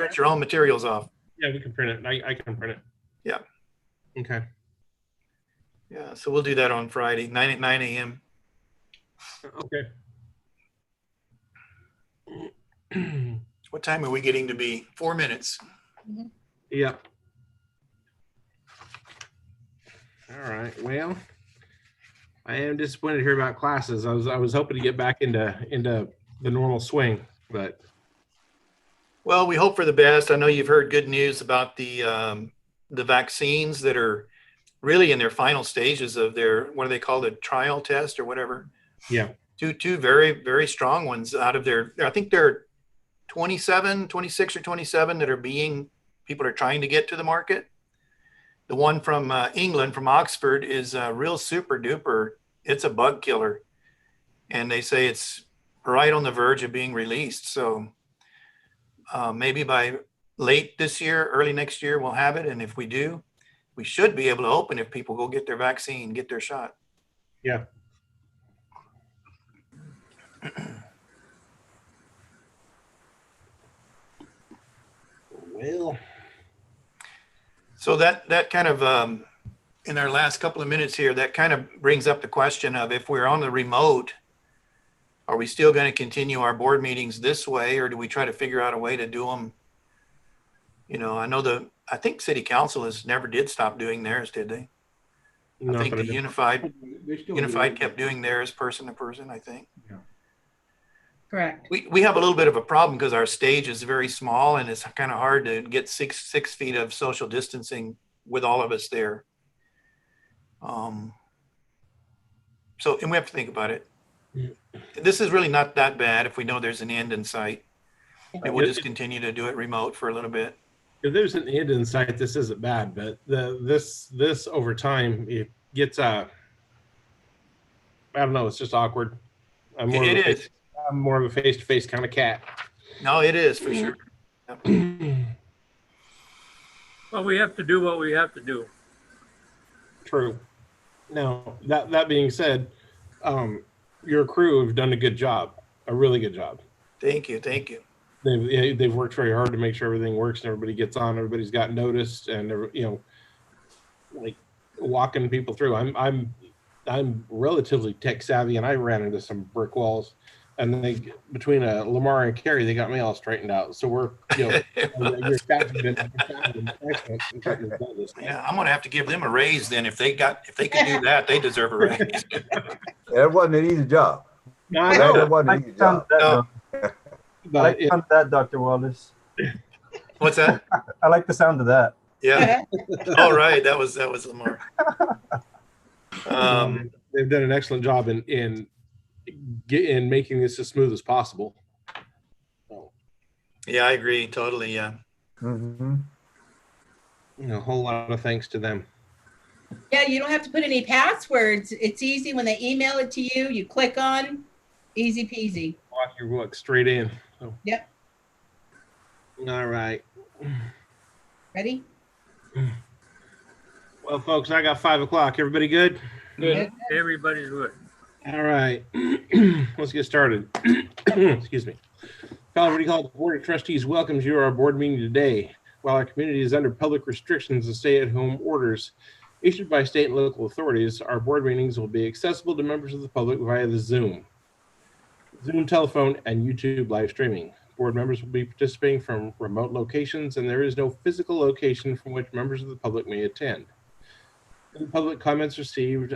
print your own materials off. Yeah, we can print it. I can print it. Yeah. Okay. Yeah, so we'll do that on Friday, 9 a.m. Okay. What time are we getting to be? 4 minutes. Yeah. All right. Well, I am disappointed to hear about classes. I was hoping to get back into the normal swing, but Well, we hope for the best. I know you've heard good news about the vaccines that are really in their final stages of their, what do they call it, trial test or whatever. yeah. Two very, very strong ones out of their, I think they're 26 or 27 that are people are trying to get to the market. The one from England, from Oxford, is real super duper. It's a bug killer. And they say it's right on the verge of being released. So maybe by late this year, early next year, we'll have it. And if we do, we should be able to open if people go get their vaccine, get their shot. Yeah. Well, so that kind of in our last couple of minutes here, that kind of brings up the question of, if we're on the remote, are we still going to continue our board meetings this way, or do we try to figure out a way to do them? You know, I think City Council never did stop doing theirs, did they? I think the Unified kept doing theirs person to person, I think. Yeah. Correct. We have a little bit of a problem because our stage is very small and it's kind of hard to get six feet of social distancing with all of us there. And we have to think about it. This is really not that bad if we know there's an end in sight. And we'll just continue to do it remote for a little bit. If there's an end in sight, this isn't bad, but this over time, it gets I don't know, it's just awkward. I'm more of a face-to-face kind of cat. No, it is for sure. Yep. Well, we have to do what we have to do. True. Now, that being said, your crew have done a good job, a really good job. Thank you. They've worked very hard to make sure everything works and everybody gets on. Everybody's got noticed, and like walking people through. I'm relatively tech savvy, and I ran into some brick walls. And then between Lamar and Carrie, they got me all straightened out. So we're, your staff has been excellent in trying to build this thing. Yeah, I'm gonna have to give them a raise then. If they could do that, they deserve a raise. It wasn't an easy job. No, I know. It wasn't an easy job. I like the sound of that, Dr. Wallace. What's that? I like the sound of that. Yeah. All right. That was Lamar. They've done an excellent job in making this as smooth as possible. Yeah, I agree totally. Yeah. Mm-hmm. A whole lot of thanks to them. Yeah, you don't have to put any passwords. It's easy when they email it to you. You click on, easy peasy. Walk your look straight in. So. Yep. All right. Ready? Well, folks, I got 5 o'clock. Everybody good? Good. Everybody's good. All right. Let's get started. Excuse me. Already called the Board of Trustees welcomes you to our board meeting today. While our community is under public restrictions and stay-at-home orders issued by state and local authorities, our board meetings will be accessible to members of the public via the Zoom telephone, and YouTube live streaming. Board members will be participating from remote locations, and there is no physical location from which members of the public may attend. Any public comments received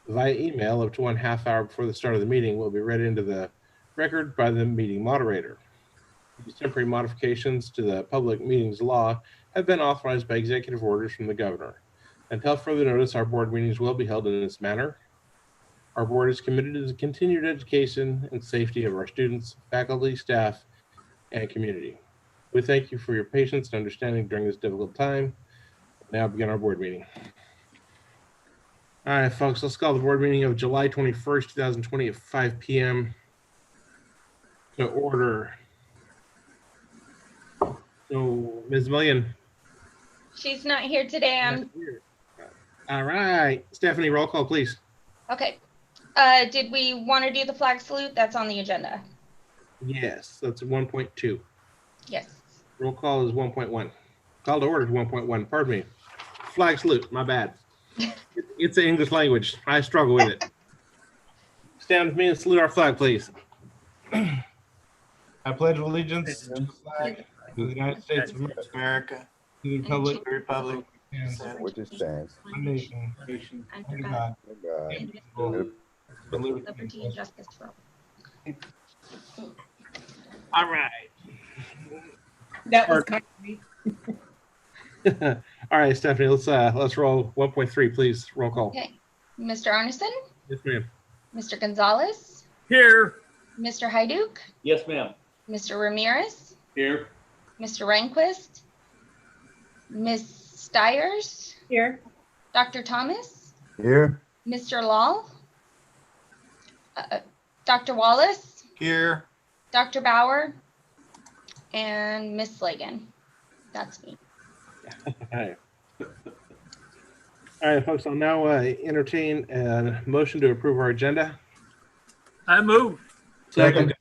via email up to 1/2 hour before the start of the meeting will be read into the record by the meeting moderator. These temporary modifications to the public meetings law have been authorized by executive orders from the governor. Until further notice, our board meetings will be held in this manner. Our board is committed to the continued education and safety of our students, faculty, staff, and community. We thank you for your patience and understanding during this difficult time. Now begin our board meeting. All right, folks, let's call the board meeting of July 21st, 2020 at 5 p.m. to order. So, Ms. Millian. She's not here today. All right, Stephanie, roll call, please. Okay. Did we want to do the flag salute? That's on the agenda. Yes, that's 1.2. Yes. Roll call is 1.1. Call to order is 1.1. Pardon me. Flag salute. My bad. It's the English language. I struggle with it. Stand with me and salute our flag, please. I pledge allegiance to the flag of the United States of America, to the republic, the republic, Which it stands. one nation, under God, God. indivisible, with liberty Liberty and and justice for all. justice. All right. That was kind of me. All right, Stephanie, let's roll 1.3, please. Roll call. Okay. Mr. Arneson, Yes, ma'am. Mr. Gonzalez, Here. Mr. Hyduk, Yes, ma'am. Mr. Ramirez, Here. Mr. Rehnquist, Ms. Stiers, Here. Dr. Thomas, Here, Mr. Lal, Dr. Wallace, here, Dr. Bauer, and Ms. Slagan. That's me. All right. All right, folks, I'll now entertain a motion to approve our agenda. I move. Second.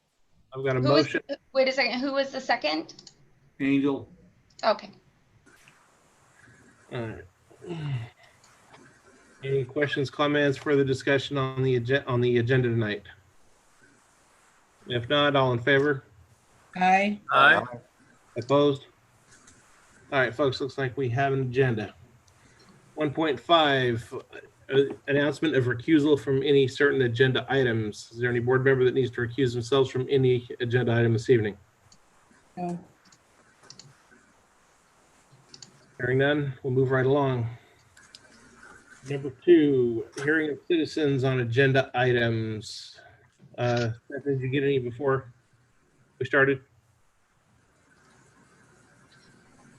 I've got a Who was, motion. wait a second, who was the second? Angel. Okay. All right. Any questions, comments, further discussion on the agenda tonight? If not, all in favor? Aye. Aye. Opposed? All right, folks, looks like we have an agenda. 1.5, announcement of recusal from any certain agenda items. Is there any board member that needs to recuse themselves from any agenda item this evening? No. Hearing none, we'll move right along. Number 2, hearing of citizens on agenda items. Stephanie, did you get any before we started?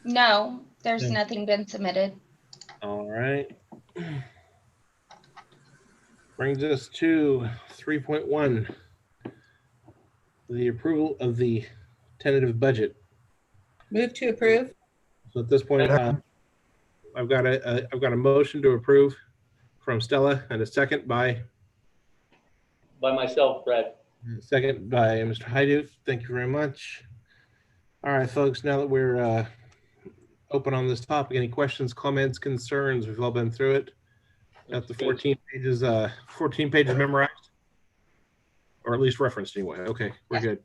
No, there's Okay. nothing been submitted. All right. Brings us to 3.1, the approval of the tentative budget. Move to approve. So at this point, I've got a motion to approve from Stella and a second by Myself, Brad. Mr. Hyduk. Thank you very much. All right, folks, now that we're open on this topic, any questions, comments, concerns? We've all been through it. Got the 14 pages memorized, or at least referenced anyway. Okay, we're good.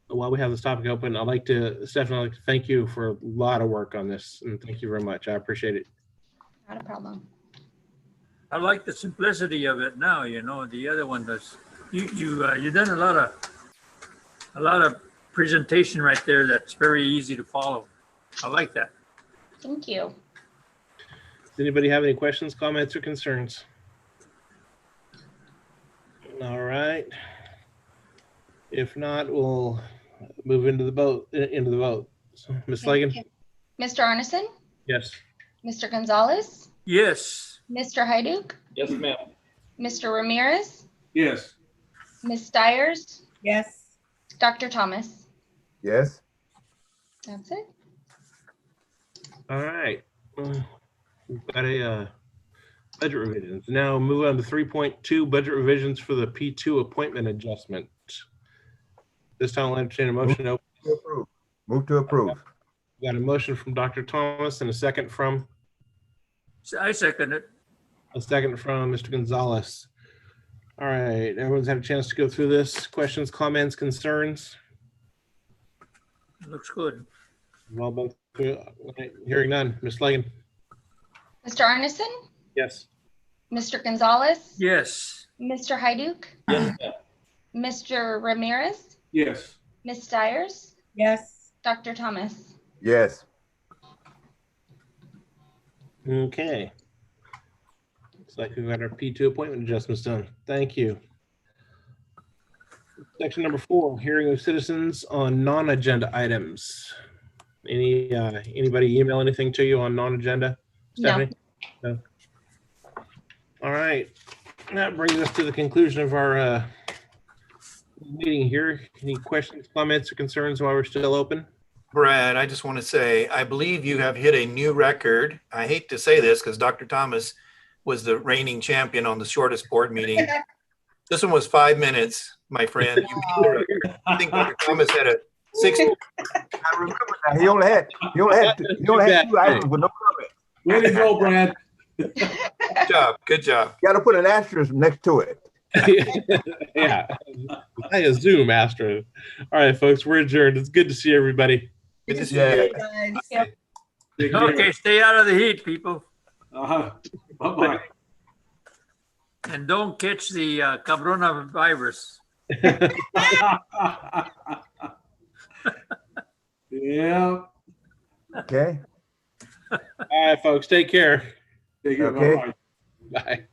While we have this topic open, Stephanie, I'd like to thank you for a lot of work on this, and thank you very much. I appreciate it. Not a problem. I like the simplicity of it now, you know, the other one does. You done a lot of presentation right there that's very easy to follow. I like that. Thank you. Does anybody have any questions, comments, or concerns? All right. If not, we'll move into the vote. So, Ms. Slagan? Okay. Mr. Arneson, Yes. Mr. Gonzalez, Yes. Mr. Hyduk, Yes, ma'am. Mr. Ramirez, Yes. Ms. Stiers, Yes. Dr. Thomas. yes, That's it. All right. We've got a budget revisions. Now move on to 3.2, budget revisions for the P2 appointment adjustment. This time I'll entertain a motion. to approve. Move to approve. We got a motion from Dr. Thomas and a second from I second it. Mr. Gonzalez. All right, everyone's had a chance to go through this. Questions, comments, concerns? Looks good. Well, both hearing none. Ms. Slagan? Mr. Arneson, Yes. Mr. Gonzalez, Yes. Mr. Hyduk, Yes, ma'am. Mr. Ramirez, Yes. Ms. Stiers, Yes. Dr. Thomas. Yes, Okay. Looks like we've got our P2 appointment adjustments done. Thank you. Section number 4, hearing of citizens on non-agenda items. Anybody email anything to you on non-agenda? No. Stephanie? No. All right. That brings us to the conclusion of our meeting here. Any questions, comments, or concerns while we're still open? Brad, I just want to say, I believe you have hit a new record. I hate to say this because Dr. Thomas was the reigning champion on the shortest board meeting. This one was 5 minutes, my friend. You beat the record. I think Dr. Thomas had a 6. I remember that. He only had two items with no comment. Way to go, Brad. Good job. Good job. Got to put an asterisk next to it. Yeah. I assume Astro. All right, folks, we're adjourned. It's good to see everybody. Good to see Yeah. you. Guys. Take care. Okay, stay out of the heat, people. Bye-bye. And don't catch the coronavirus. Yeah. Okay. All right, folks, take care. Take care. Okay. Bye-bye. Bye.